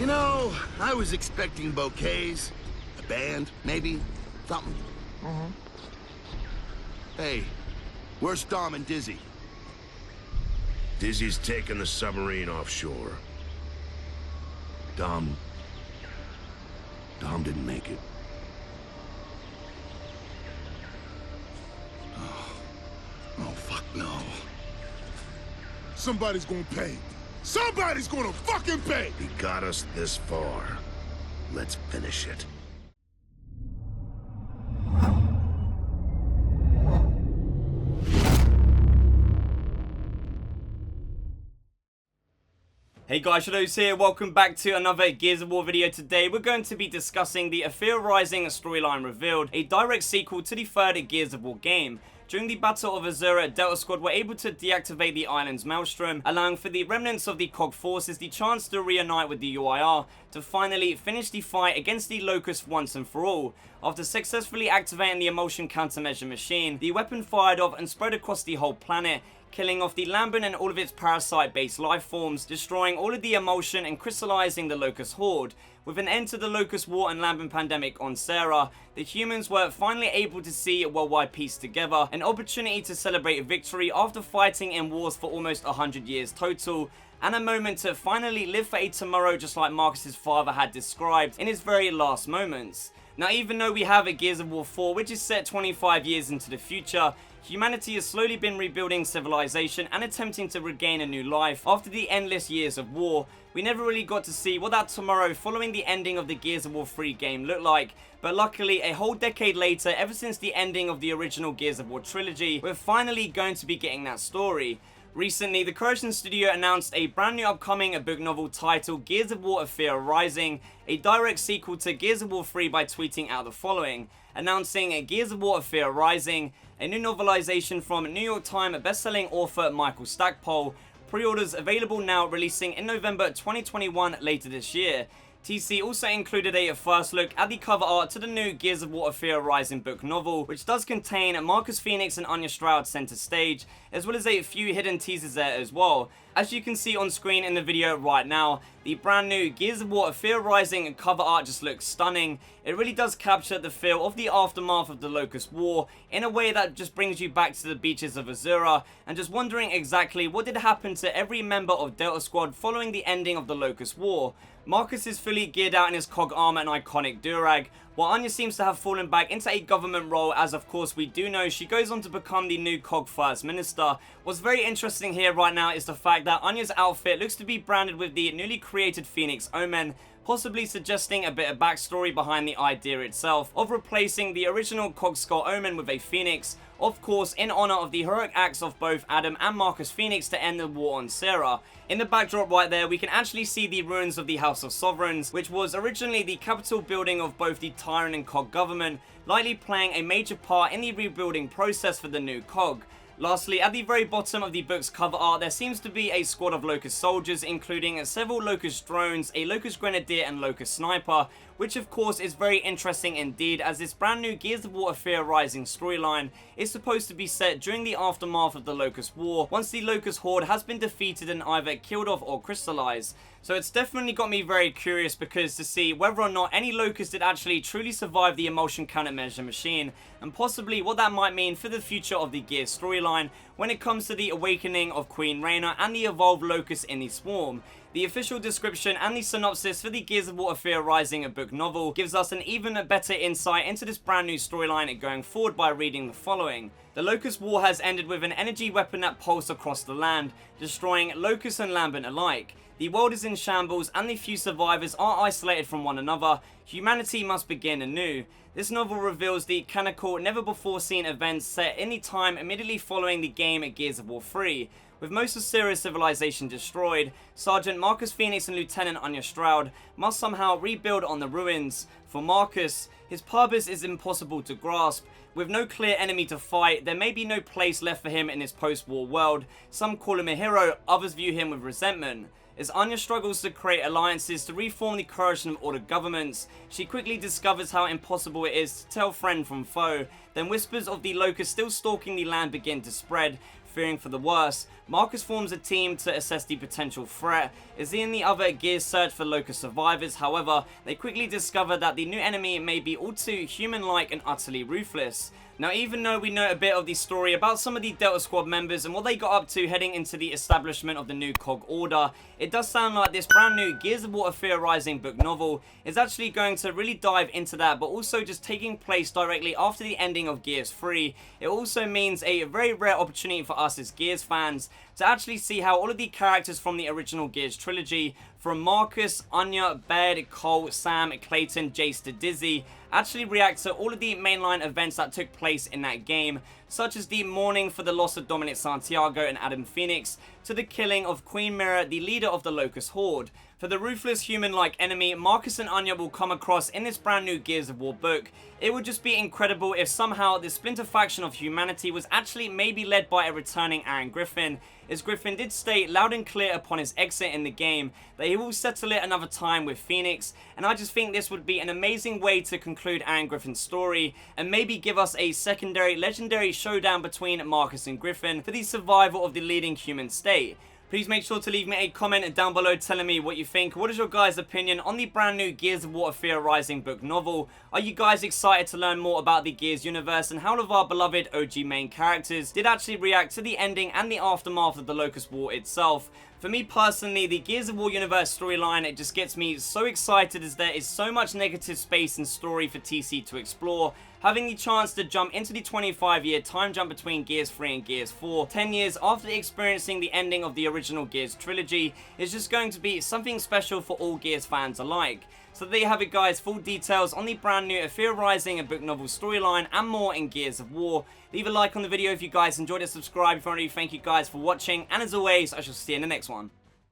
You know, I was expecting bouquets, a band, maybe, something. Hey, where's Dom and Dizzy? Dizzy's taking the submarine offshore. Dom didn't make it. Oh, fuck no. Somebody's gonna pay. Somebody's gonna fucking pay! He got us this far. Let's finish it. Hey guys, Shadowz here, welcome back to another Gears of War video. Today we're going to be discussing the Ephyra Rising storyline revealed, a direct sequel to the third Gears of War game. During the Battle of Ephyra, Delta Squad were able to deactivate the island's maelstrom, allowing for the remnants of the COG forces the chance to reunite with the UIR to finally finish the fight against the Locust once and for all. After successfully activating the emotion countermeasure machine, the weapon fired off and spread across the whole planet, killing off the Lambent and all of its parasite-based life forms, destroying all of the emotion and crystallizing the Locust Horde. With an end to the Locust War and Lambent pandemic on Sarah, the humans were finally able to see worldwide peace together, an opportunity to celebrate victory after fighting in wars for almost 100 years total, and a moment to finally live for a tomorrow just like Marcus's father had described in his very last moments. Now, even though we have a Gears of War 4 which is set 25 years into the future, humanity has slowly been rebuilding civilization and attempting to regain a new life after the endless years of war. We never really got to see what that tomorrow following the ending of the Gears of War 3 game looked like, but luckily a whole decade later, ever since the ending of the original Gears of War trilogy, we're finally going to be getting that story. Recently, the Corrosion Studio announced a brand new upcoming book novel titled Gears of War Ephyra Rising, a direct sequel to Gears of War 3 by tweeting out the following, announcing Gears of War Ephyra Rising, a new novelization from New York Times best-selling author Michael Stackpole. Pre-orders available now, releasing in November 2021 later this year. TC also included a first look at the cover art to the new Gears of War Ephyra Rising book novel, which does contain Marcus Fenix and Anya Stroud center stage, as well as a few hidden teasers there as well. As you can see on screen in the video right now, the brand new Gears of War Ephyra Rising cover art just looks stunning. It really does capture the feel of the aftermath of the Locust War in a way that just brings you back to the beaches of Ephyra and just wondering exactly what did happen to every member of Delta Squad following the ending of the Locust War. Marcus is fully geared out in his COG armor and iconic durag, while Anya seems to have fallen back into a government role, as of course we do know she goes on to become the new COG First Minister. What's very interesting here right now is the fact that Anya's outfit looks to be branded with the newly created Phoenix Omen, possibly suggesting a bit of backstory behind the idea itself of replacing the original COG Skull Omen with a Phoenix, of course in honor of the heroic acts of both Adam and Marcus Phoenix to end the war on Sarah. In the backdrop right there, we can actually see the ruins of the House of Sovereigns, which was originally the capital building of both the Tyrant and COG government, likely playing a major part in the rebuilding process for the new COG. Lastly, at the very bottom of the book's cover art, there seems to be a squad of Locust soldiers, including several Locust drones, a Locust Grenadier and Locust Sniper, which of course is very interesting indeed, as this brand new Gears of War Ephyra Rising storyline is supposed to be set during the aftermath of the Locust War, once the Locust Horde has been defeated and either killed off or crystallized. So it's definitely got me very curious because to see whether or not any Locust did actually truly survive the emotion countermeasure machine, and possibly what that might mean for the future of the Gears storyline when it comes to the awakening of Queen Raynor and the evolved Locust in the Swarm. The official description and the synopsis for the Gears of War Ephyra Rising book novel gives us an even better insight into this brand new storyline going forward by reading the following. The Locust War has ended with an energy weapon that pulsed across the land, destroying Locust and Lambent alike. The world is in shambles and the few survivors are isolated from one another. Humanity must begin anew. This novel reveals the canonical, never before seen events set in the time immediately following the game Gears of War 3. With most of Sarah's civilization destroyed, Sergeant Marcus Phoenix and Lieutenant Anya Stroud must somehow rebuild on the ruins. For Marcus, his purpose is impossible to grasp. With no clear enemy to fight, there may be no place left for him in this post-war world. Some call him a hero, others view him with resentment. As Anya struggles to create alliances to reform the Corrosion of Order governments, she quickly discovers how impossible it is to tell friend from foe. Then whispers of the Locust still stalking the land begin to spread, fearing for the worst, Marcus forms a team to assess the potential threat, as he and the other Gears search for Locust survivors. However, they quickly discover that the new enemy may be all too human-like and utterly ruthless. Now, even though we know a bit of the story about some of the Delta Squad members and what they got up to heading into the establishment of the new COG order, it does sound like this brand new Gears of War Ephyra Rising book novel is actually going to really dive into that, but also just taking place directly after the ending of Gears 3. It also means a very rare opportunity for us as Gears fans to actually see how all of the characters from the original Gears trilogy, from Marcus, Anya, Baird, Cole, Sam, Clayton, Jace to Dizzy, actually react to all of the mainline events that took place in that game, such as the mourning for the loss of Dominic Santiago and Adam Fenix, to the killing of Queen Mira, the leader of the Locust Horde. For the ruthless human-like enemy Marcus and Anya will come across in this brand new Gears of War book, it would just be incredible if somehow this splinter faction of humanity was actually maybe led by a returning Aaron Griffin, as Griffin did state loud and clear upon his exit in the game that he will settle it another time with Fenix, and I just think this would be an amazing way to conclude Aaron Griffin's story and maybe give us a secondary legendary showdown between Marcus and Griffin for the survival of the leading human state. Please make sure to leave me a comment down below telling me what you think. What is your guys' opinion on the brand new Gears of War Ephyra Rising book novel? Are you guys excited to learn more about the Gears universe and how all of our beloved OG main characters did actually react to the ending and the aftermath of the Locust War itself? For me personally, the Gears of War universe storyline, it just gets me so excited as there is so much negative space and story for TC to explore. Having the chance to jump into the 25-year time jump between Gears 3 and Gears 4, 10 years after experiencing the ending of the original Gears trilogy, is just going to be something special for all Gears fans alike. So there you have it guys, full details on the brand new Ephyra Rising and book novel storyline and more in Gears of War. Leave a like on the video if you guys enjoyed it, subscribe if you want to. Thank you guys for watching, and as always, I shall see you in the next one.